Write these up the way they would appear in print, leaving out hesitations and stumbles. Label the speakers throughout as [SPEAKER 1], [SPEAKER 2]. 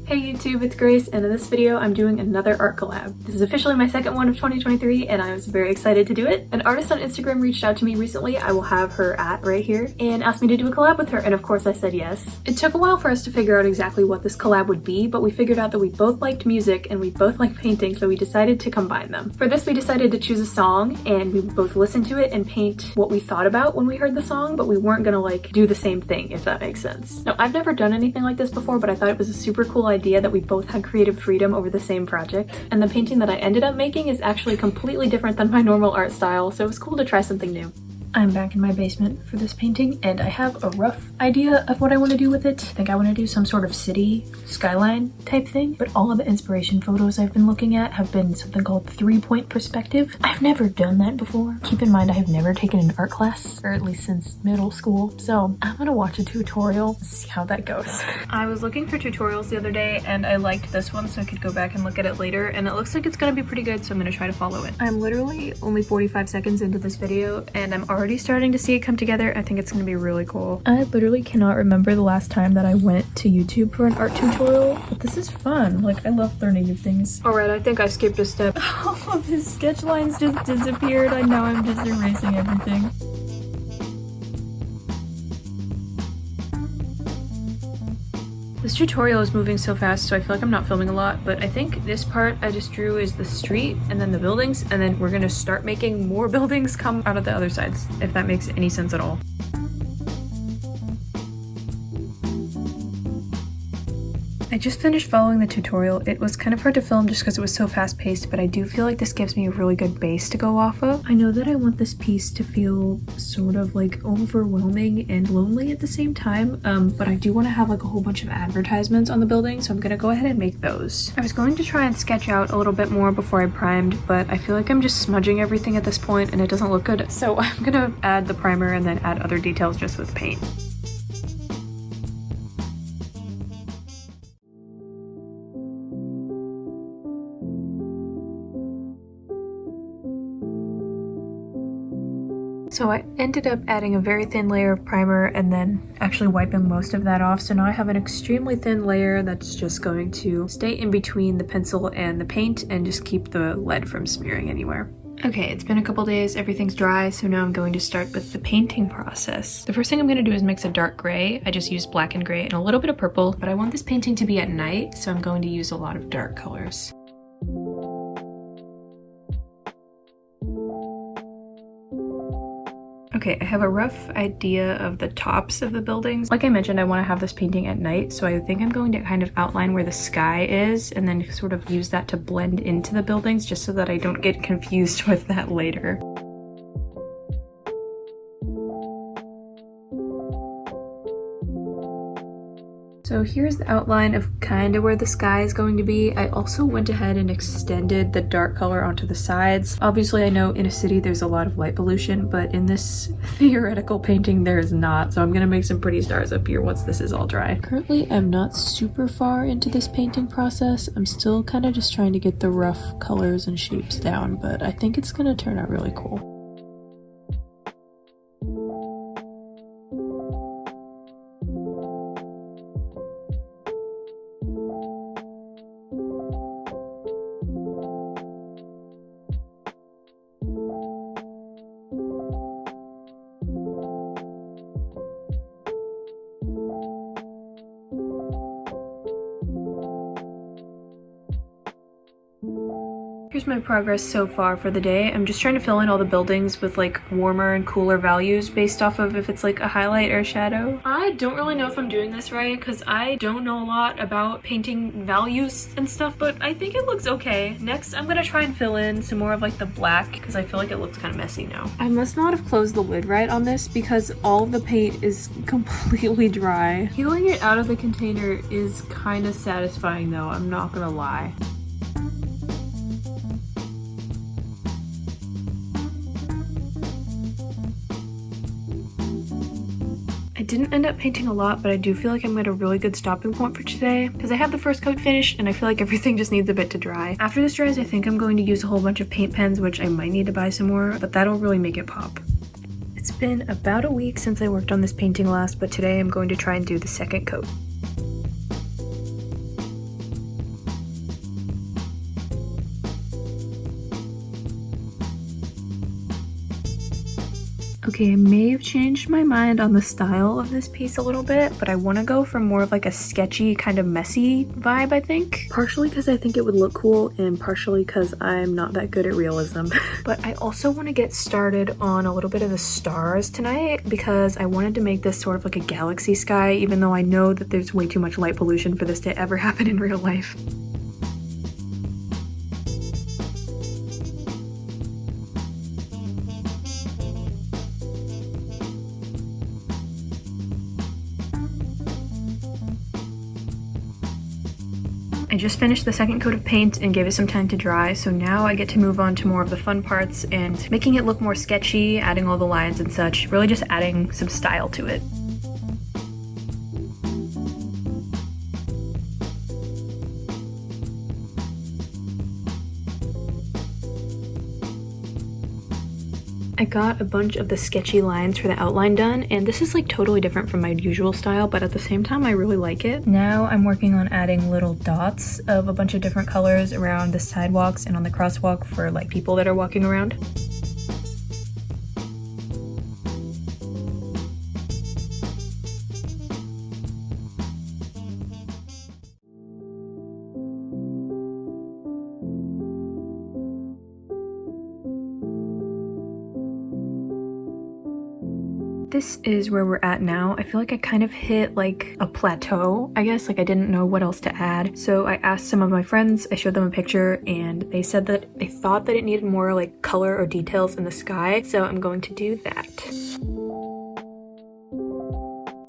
[SPEAKER 1] Hey YouTube, it's Grace, and in this video I'm doing another art collab. This is officially my second one of 2023 and I was very excited to do it. An artist on Instagram reached out to me recently, I will have her @ right here, and asked me to do a collab with her, and of course I said yes. It took a while for us to figure out exactly what this collab would be, but we figured out that we both liked music and we both like painting, so we decided to combine them. For this we decided to choose a song and we would both listen to it and paint what we thought about when we heard the song, but we weren't gonna like do the same thing, if that makes sense. Now I've never done anything like this before, but I thought it was a super cool idea that we both had creative freedom over the same project. And the painting that I ended up making is actually completely different than my normal art style, so it was cool to try something new. I'm back in my basement for this painting and I have a rough idea of what I want to do with it. I think I want to do some sort of city skyline type thing, but all of the inspiration photos I've been looking at have been something called 3-point perspective. I've never done that before. Keep in mind I have never taken an art class, or at least since middle school, so I'm gonna watch a tutorial and see how that goes. I was looking for tutorials the other day and I liked this one so I could go back and look at it later, and it looks like it's gonna be pretty good, so I'm gonna try to follow it. I'm literally only 45 seconds into this video and I'm already starting to see it come together. I think it's gonna be really cool. I literally cannot remember the last time that I went to YouTube for an art tutorial, but this is fun. Like, I love learning new things. All right, I think I skipped a step. All of his sketch lines just disappeared. I know I'm just erasing everything. This tutorial is moving so fast, so I feel like I'm not filming a lot, but I think this part I just drew is the street and then the buildings, and then we're gonna start making more buildings come out of the other sides, if that makes any sense at all. I just finished following the tutorial. It was kind of hard to film just because it was so fast paced, but I do feel like this gives me a really good base to go off of. I know that I want this piece to feel sort of like overwhelming and lonely at the same time, but I do want to have like a whole bunch of advertisements on the building, so I'm gonna go ahead and make those. I was going to try and sketch out a little bit more before I primed, but I feel like I'm just smudging everything at this point and it doesn't look good, so I'm gonna add the primer and then add other details just with paint. So I ended up adding a very thin layer of primer and then actually wiping most of that off. So now I have an extremely thin layer that's just going to stay in between the pencil and the paint and just keep the lead from smearing anywhere. Okay, it's been a couple days, everything's dry, so now I'm going to start with the painting process. The first thing I'm going to do is mix a dark gray. I just used black and gray and a little bit of purple, but I want this painting to be at night, so I'm going to use a lot of dark colors. Okay, I have a rough idea of the tops of the buildings. Like I mentioned, I want to have this painting at night, so I think I'm going to kind of outline where the sky is and then sort of use that to blend into the buildings just so that I don't get confused with that later. So here's the outline of kind of where the sky is going to be. I also went ahead and extended the dark color onto the sides. Obviously, I know in a city there's a lot of light pollution, but in this theoretical painting there is not. So I'm gonna make some pretty stars up here once this is all dry. Currently, I'm not super far into this painting process. I'm still kind of just trying to get the rough colors and shapes down, but I think it's gonna turn out really cool. Here's my progress so far for the day. I'm just trying to fill in all the buildings with like warmer and cooler values based off of if it's like a highlight or a shadow. I don't really know if I'm doing this right because I don't know a lot about painting values and stuff, but I think it looks okay. Next, I'm gonna try and fill in some more of like the black because I feel like it looks kind of messy now. I must not have closed the lid right on this because all of the paint is completely dry. Peeling it out of the container is kind of satisfying though, I'm not gonna lie. I didn't end up painting a lot, but I do feel like I'm at a really good stopping point for today because I have the first coat finished and I feel like everything just needs a bit to dry. After this dries, I think I'm going to use a whole bunch of paint pens, which I might need to buy some more, but that'll really make it pop. It's been about a week since I worked on this painting last, but today I'm going to try and do the second coat. Okay, I may have changed my mind on the style of this piece a little bit, but I want to go for more of like a sketchy, kind of messy vibe, I think. Partially because I think it would look cool, and partially because I'm not that good at realism. But I also want to get started on a little bit of the stars tonight because I wanted to make this sort of like a galaxy sky, even though I know that there's way too much light pollution for this to ever happen in real life. I just finished the second coat of paint and gave it some time to dry, so now I get to move on to more of the fun parts and making it look more sketchy, adding all the lines and such, really just adding some style to it. I got a bunch of the sketchy lines for the outline done, and this is like totally different from my usual style, but at the same time I really like it. Now I'm working on adding little dots of a bunch of different colors around the sidewalks and on the crosswalk for like people that are walking around. This is where we're at now. I feel like I kind of hit like a plateau, I guess. Like I didn't know what else to add. So I asked some of my friends, I showed them a picture, and they said that they thought that it needed more like color or details in the sky. So I'm going to do that.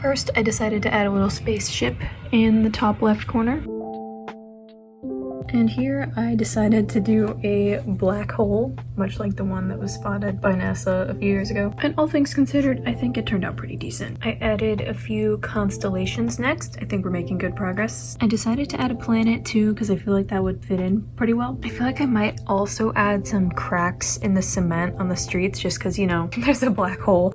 [SPEAKER 1] First, I decided to add a little spaceship in the top left corner. And here I decided to do a black hole, much like the one that was spotted by NASA a few years ago. And all things considered, I think it turned out pretty decent. I added a few constellations next. I think we're making good progress. I decided to add a planet too, because I feel like that would fit in pretty well. I feel like I might also add some cracks in the cement on the streets, just because, you know, there's a black hole.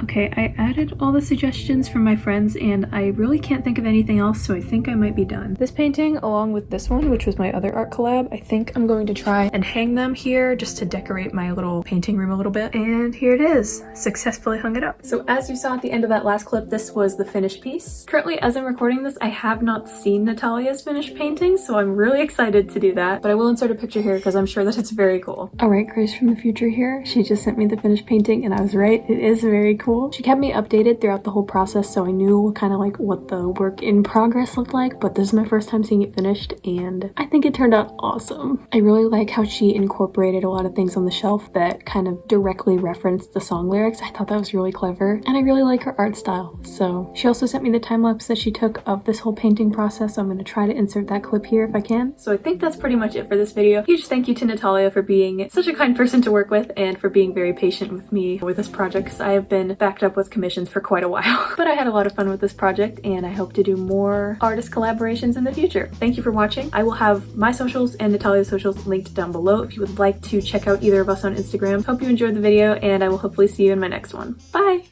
[SPEAKER 1] Okay, I added all the suggestions from my friends and I really can't think of anything else, so I think I might be done. This painting, along with this one, which was my other art collab, I think I'm going to try and hang them here just to decorate my little painting room a little bit. And here it is. Successfully hung it up. So as you saw at the end of that last clip, this was the finished piece. Currently, as I'm recording this, I have not seen Natalia's finished painting, so I'm really excited to do that. But I will insert a picture here because I'm sure that it's very cool. All right, Grace from the future here. She just sent me the finished painting and I was right. It is very cool. She kept me updated throughout the whole process, so I knew kind of like what the work in progress looked like, but this is my first time seeing it finished and I think it turned out awesome. I really like how she incorporated a lot of things on the shelf that kind of directly referenced the song lyrics. I thought that was really clever and I really like her art style. So she also sent me the time lapse that she took of this whole painting process, so I'm going to try to insert that clip here if I can. So I think that's pretty much it for this video. Huge thank you to Natalia for being such a kind person to work with and for being very patient with me with this project, because I have been backed up with commissions for quite a while. But I had a lot of fun with this project and I hope to do more artist collaborations in the future. Thank you for watching. I will have my socials and Natalia's socials linked down below if you would like to check out either of us on Instagram. Hope you enjoyed the video and I will hopefully see you in my next one. Bye!